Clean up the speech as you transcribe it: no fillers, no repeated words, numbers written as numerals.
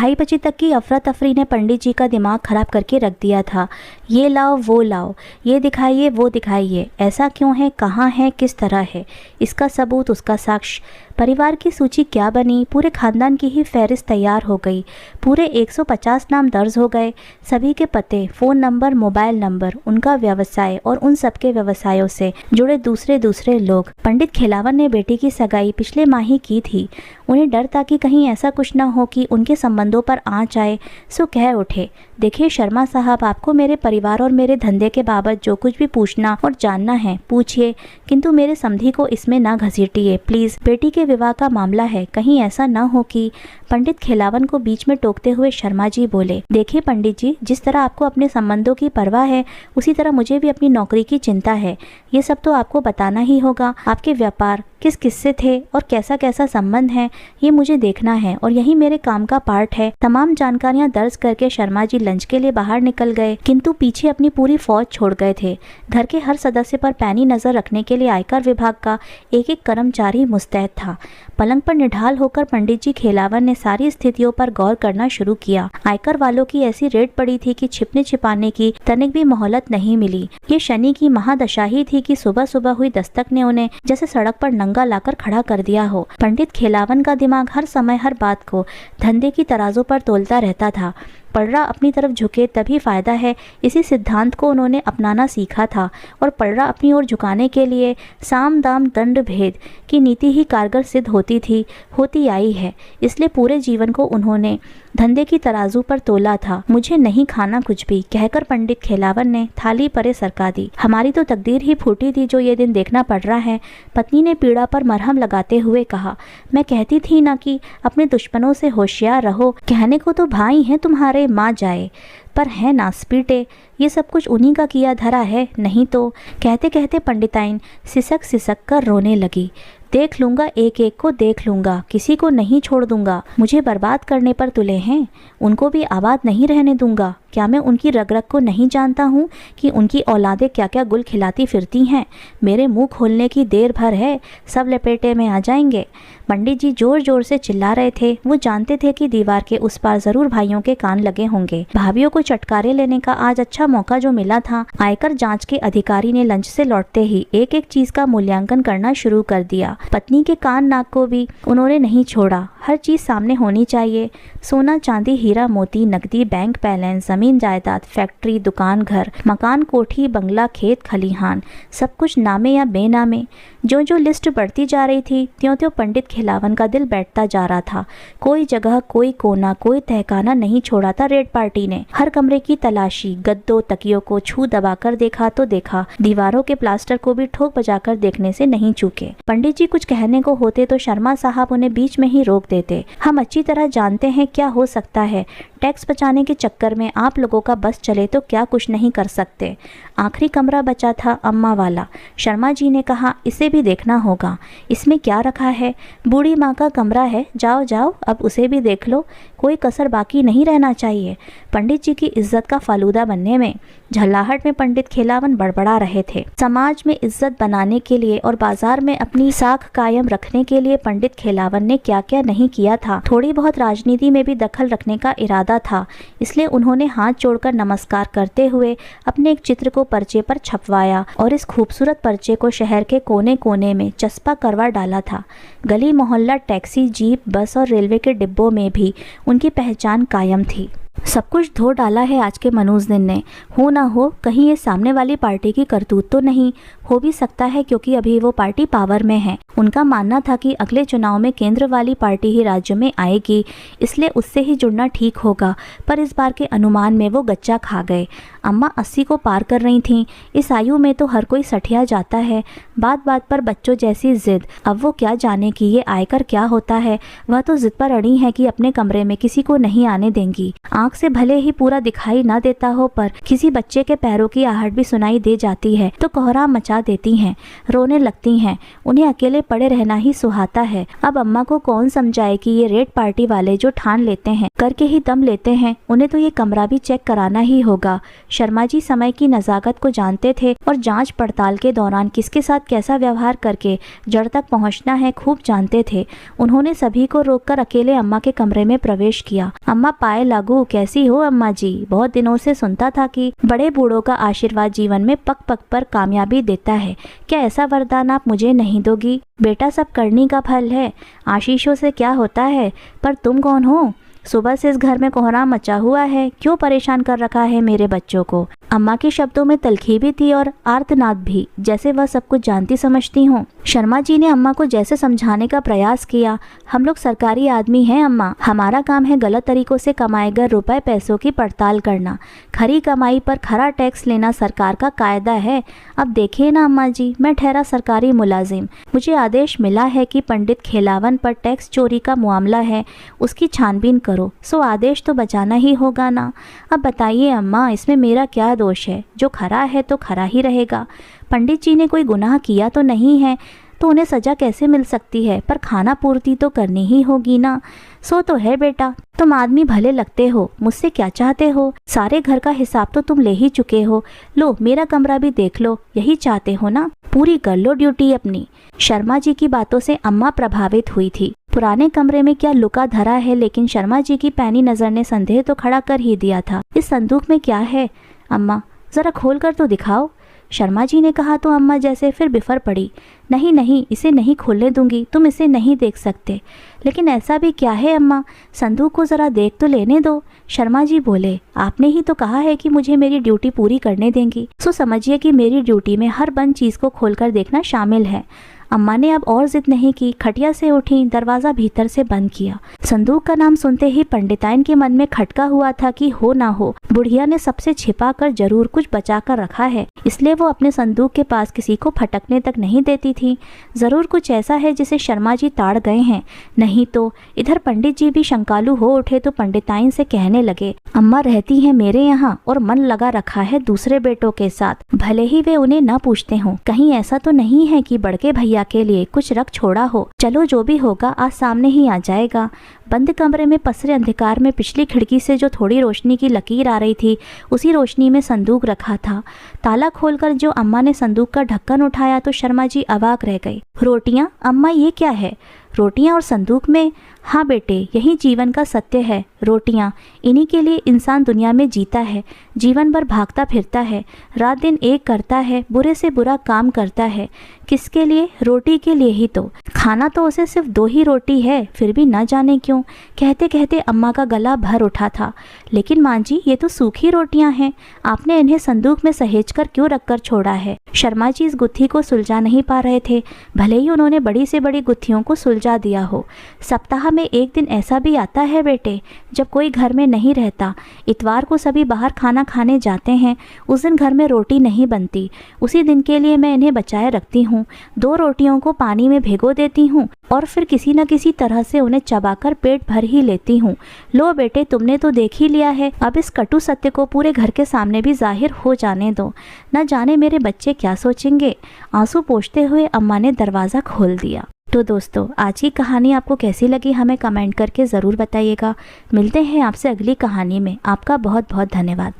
2:30 बजे तक की अफरा तफरी ने पंडित जी का दिमाग खराब करके रख दिया था। ये लाओ वो लाओ, ये दिखाइए वो दिखाइए, ऐसा क्यों है, कहाँ है, किस तरह है, इसका सबूत उसका साक्ष्य। परिवार की सूची क्या बनी, पूरे खानदान की ही फहरिस्त तैयार हो गई। पूरे 150 नाम दर्ज हो गए, सभी के पते, फ़ोन नंबर, मोबाइल नंबर, उनका व्यवसाय और उन सबके व्यवसायों से जुड़े दूसरे दूसरे लोग। पंडित खिलावन ने बेटी की सगाई पिछले माह ही की थी। उन्हें डर था कि कहीं ऐसा कुछ न हो कि उनके संबंधों पर आँच आए, सो कह उठे, देखिए शर्मा साहब, आपको मेरे परिवार और मेरे धंधे के बाबत जो कुछ भी पूछना और जानना है पूछिए, किंतु मेरे समधी को इसमें ना घसीटिए प्लीज़। बेटी के विवाह का मामला है, कहीं ऐसा ना हो कि। पंडित खिलावन को बीच में टोकते हुए शर्मा जी बोले, देखिए पंडित जी, जिस तरह आपको अपने संबंधों की परवाह है उसी तरह मुझे भी अपनी नौकरी की चिंता है। ये सब तो आपको बताना ही होगा। आपके व्यापार किस किससे थे और कैसा कैसा संबंध है, ये मुझे देखना है और यही मेरे काम का पार्ट है। तमाम जानकारियां दर्ज करके शर्मा जी लंच के लिए बाहर निकल गए, किंतु पीछे अपनी पूरी फौज छोड़ गए थे। घर के हर सदस्य पर पैनी नजर रखने के लिए आयकर विभाग का एक एक कर्मचारी मुस्तैद था। पलंग पर निढाल होकर पंडित जी खिलावन ने सारी स्थितियों पर गौर करना शुरू किया। आयकर वालों की ऐसी रेड पड़ी थी कि छिपने छिपाने की तनिक भी मोहलत नहीं मिली। ये शनि की महादशा ही थी कि सुबह सुबह हुई दस्तक ने उन्हें जैसे सड़क पर नंगा लाकर खड़ा कर दिया हो। पंडित खिलावन का दिमाग हर समय हर बात को धंधे की तराजू पर तोलता रहता था। पलड़ा अपनी तरफ झुके तभी फायदा है, इसी सिद्धांत को उन्होंने अपनाना सीखा था और पलड़ा अपनी ओर झुकाने के लिए साम दाम दंड भेद की नीति ही कारगर सिद्ध होती आई है। इसलिए पूरे जीवन को उन्होंने धंधे की तराजू पर तोला था। मुझे नहीं खाना कुछ भी, कहकर पंडित खिलावन ने थाली परे सरका दी। हमारी तो तकदीर ही फूटी थी जो ये दिन देखना पड़ रहा है, पत्नी ने पीड़ा पर मरहम लगाते हुए कहा। मैं कहती थी ना कि अपने दुश्मनों से होशियार रहो, कहने को तो भाई हैं तुम्हारे, माँ जाए पर है नासपीटे, ये सब कुछ उन्हीं का किया धरा है, नहीं तो। कहते कहते पंडिताइन सिसक सिसक कर रोने लगी। देख लूँगा, एक एक को देख लूँगा, किसी को नहीं छोड़ दूँगा। मुझे बर्बाद करने पर तुले हैं, उनको भी आबाद नहीं रहने दूँगा। क्या मैं उनकी रग रग को नहीं जानता हूँ कि उनकी औलादें क्या क्या गुल खिलाती फिरती हैं। मेरे मुंह खोलने की देर भर है, सब लपेटे में आ जाएंगे। पंडित जी जोर जोर से चिल्ला रहे थे। वो जानते थे कि दीवार के उस पार जरूर भाइयों के कान लगे होंगे। भाभीियों को चटकारे लेने का आज अच्छा मौका जो मिला था। आयकर जांच के अधिकारी ने लंच से लौटते ही एक एक चीज का मूल्यांकन करना शुरू कर दिया। पत्नी के कान नाक को भी उन्होंने नहीं छोड़ा। हर चीज सामने होनी चाहिए, सोना चांदी हीरा मोती नकदी बैंक बैलेंस जमीन जायदाद फैक्ट्री दुकान घर मकान कोठी बंगला खेत खलिहान सब कुछ नामे या बेनामे। जो जो लिस्ट बढ़ती जा रही थी त्यों त्यों पंडित खिलावन का दिल बैठता जा रहा था। कोई जगह कोई कोना कोई तहखाना नहीं छोड़ा था रेड पार्टी ने। हर कमरे की तलाशी, गद्दों तकियों को छू दबाकर देखा तो देखा, दीवारों के प्लास्टर को भी ठोक बजाकर देखने से नहीं चूके। पंडित जी कुछ कहने को होते तो शर्मा साहब उन्हें बीच में ही रोक देते। हम अच्छी तरह जानते हैं क्या हो सकता है। टैक्स बचाने के चक्कर में आप लोगों का बस चले तो क्या कुछ नहीं कर सकते। आखिरी कमरा बचा था अम्मा वाला। शर्मा जी ने कहा, इसे भी देखना होगा। इसमें क्या रखा है? बूढ़ी माँ का कमरा है, जाओ जाओ अब उसे भी देख लो, कोई कसर बाकी नहीं रहना चाहिए। पंडित जी की इज्जत का फालूदा बनने में झल्लाहट में पंडित खिलावन बड़बड़ा रहे थे। समाज में इज्जत बनाने के लिए और बाजार में अपनी साख कायम रखने के लिए पंडित खिलावन ने क्या क्या नहीं किया था। थोड़ी बहुत राजनीति में भी दखल रखने का इरादा था, इसलिए उन्होंने हाथ जोड़कर नमस्कार करते हुए अपने एक चित्र को पर्चे पर छपवाया और इस खूबसूरत पर्चे को शहर के कोने कोने में चस्पा करवा डाला था। गली मोहल्ला टैक्सी जीप बस और रेलवे के डिब्बों में भी उनकी पहचान कायम थी। सब कुछ धो डाला है आज के मनूज दिन ने। हो ना हो कहीं ये सामने वाली पार्टी की करतूत तो नहीं। हो भी सकता है क्योंकि अभी वो पार्टी पावर में है। उनका मानना था कि अगले चुनाव में केंद्र वाली पार्टी ही राज्य में आएगी, इसलिए उससे ही जुड़ना ठीक होगा। पर इस बार के अनुमान में वो गच्चा खा गए। अम्मा 80 को पार कर रही थीं। इस आयु में तो हर कोई सठिया जाता है। बात बात पर बच्चों जैसी जिद। अब वो क्या जाने कि ये आयकर क्या होता है। वह तो जिद पर अड़ी है कि अपने कमरे में किसी को नहीं आने देंगी। आंख से भले ही पूरा दिखाई ना देता हो, पर किसी बच्चे के पैरों की आहट भी सुनाई दे जाती है तो कोहराम मचा देती हैं, रोने लगती हैं। उन्हें अकेले पड़े रहना ही सुहाता है। अब अम्मा को कौन समझाए कि ये रेड पार्टी वाले जो ठान लेते हैं करके ही दम लेते हैं, उन्हें तो ये कमरा भी चेक कराना ही होगा। शर्मा जी समय की नज़ाकत को जानते थे और जांच पड़ताल के दौरान किसके साथ कैसा व्यवहार करके जड़ तक पहुंचना है खूब जानते थे। उन्होंने सभी को रोककर अकेले अम्मा के कमरे में प्रवेश किया। अम्मा पाए लागू, कैसी हो अम्मा जी? बहुत दिनों से सुनता था कि बड़े बूढ़ों का आशीर्वाद जीवन में पग पग पर कामयाबी देता है। क्या ऐसा वरदान आप मुझे नहीं दोगी? बेटा, सब करनी का फल है, आशीषों से क्या होता है। पर तुम कौन हो? सुबह से इस घर में कोहराम मचा हुआ है, क्यों परेशान कर रखा है मेरे बच्चों को? अम्मा के शब्दों में तलखी भी थी और आर्तनाद भी, जैसे वह सब कुछ जानती समझती हूँ। शर्मा जी ने अम्मा को जैसे समझाने का प्रयास किया, हम लोग सरकारी आदमी हैं अम्मा, हमारा काम है गलत तरीकों से कमाए गए रुपए पैसों की पड़ताल करना। खरी कमाई पर खरा टैक्स लेना सरकार का कायदा है। अब देखिए ना अम्मा जी, मैं ठहरा सरकारी मुलाजिम, मुझे आदेश मिला है कि पंडित खेलावन पर टैक्स चोरी का मामला है, उसकी छानबीन करो, सो आदेश तो बचाना ही होगा ना। अब बताइए अम्मा, इसमें मेरा क्या दोष है? जो खरा है तो खरा ही रहेगा। पंडित जी ने कोई गुनाह किया तो नहीं है, तो उन्हें सजा कैसे मिल सकती है? पर खाना पूर्ति तो करनी ही होगी ना। सो तो है बेटा, तुम आदमी भले लगते हो, मुझसे क्या चाहते हो? सारे घर का हिसाब तो तुम ले ही चुके हो। लो मेरा कमरा भी देख लो, यही चाहते हो ना? पूरी कर लो ड्यूटी अपनी। शर्मा जी की बातों से अम्मा प्रभावित हुई थी। पुराने कमरे में क्या लुका धरा है, लेकिन शर्मा जी की पैनी नजर ने संदेह तो खड़ा कर ही दिया था। इस संदूक में क्या है अम्मा? जरा खोल कर तो दिखाओ। शर्मा जी ने कहा तो अम्मा जैसे फिर बिफर पड़ी। नहीं नहीं, इसे नहीं खोलने दूंगी, तुम इसे नहीं देख सकते। लेकिन ऐसा भी क्या है अम्मा, संदूक को ज़रा देख तो लेने दो। शर्मा जी बोले, आपने ही तो कहा है कि मुझे मेरी ड्यूटी पूरी करने देंगी, सो समझिए कि मेरी ड्यूटी में हर बंद चीज़ को खोलकर देखना शामिल है। अम्मा ने अब और जिद नहीं की, खटिया से उठी, दरवाज़ा भीतर से बंद किया। संदूक का नाम सुनते ही पंडिताइन के मन में खटका हुआ था कि हो ना हो बुढ़िया ने सबसे छिपा कर जरूर कुछ बचा कर रखा है, इसलिए वो अपने संदूक के पास किसी को फटकने तक नहीं देती थी। ज़रूर कुछ ऐसा है जिसे शर्मा जी ताड़ गए हैं। नहीं तो इधर पंडित जी भी शंकालु हो उठे तो पंडिताइन से कहने लगे, अम्मा रहती हैं मेरे यहाँ और मन लगा रखा है दूसरे बेटों के साथ, भले ही वे उन्हें न पूछते हों। कहीं ऐसा तो नहीं है कि बड़के भैया के लिए कुछ रख छोड़ा हो। चलो जो भी होगा आज सामने ही आ जाएगा। बंद कमरे में पसरे अंधकार में पिछली खिड़की से जो थोड़ी रोशनी की लकीर आ रही थी, उसी रोशनी में संदूक रखा था। ताला खोलकर जो अम्मा ने संदूक का ढक्कन उठाया तो शर्मा जी अवाक रह गई। रोटियां? अम्मा ये क्या है? रोटियां और संदूक में? हाँ बेटे, यही जीवन का सत्य है। रोटियां, इन्हीं के लिए इंसान दुनिया में जीता है, जीवन भर भागता फिरता है, रात दिन एक करता है, बुरे से बुरा काम करता है। किसके लिए? रोटी के लिए ही तो। खाना तो उसे सिर्फ 2 ही रोटी है, फिर भी न जाने क्यों कहते कहते अम्मा का गला भर उठा था। लेकिन माँ जी, ये तो सूखी रोटियां हैं, आपने इन्हें संदूक में सहेज कर क्यों रख कर छोड़ा है? शर्मा जी इस गुत्थी को सुलझा नहीं पा रहे थे, भले ही उन्होंने बड़ी से बड़ी गुत्थियों को सुलझा दिया हो। सप्ताह में एक दिन ऐसा भी आता है बेटे जब कोई घर में नहीं रहता। इतवार को सभी बाहर खाना खाने जाते हैं, उस दिन घर में रोटी नहीं बनती। उसी दिन के लिए मैं इन्हें बचाए रखती हूँ। 2 रोटियों को पानी में भिगो देती हूँ और फिर किसी न किसी तरह से उन्हें चबाकर पेट भर ही लेती हूँ। लो बेटे, तुमने तो देख ही लिया है, अब इस कटु सत्य को पूरे घर के सामने भी जाहिर हो जाने दो। न जाने मेरे बच्चे क्या सोचेंगे। आंसू पोंछते हुए अम्मा ने दरवाज़ा खोल दिया। तो दोस्तों, आज की कहानी आपको कैसी लगी हमें कमेंट करके ज़रूर बताइएगा। मिलते हैं आपसे अगली कहानी में। आपका बहुत बहुत धन्यवाद।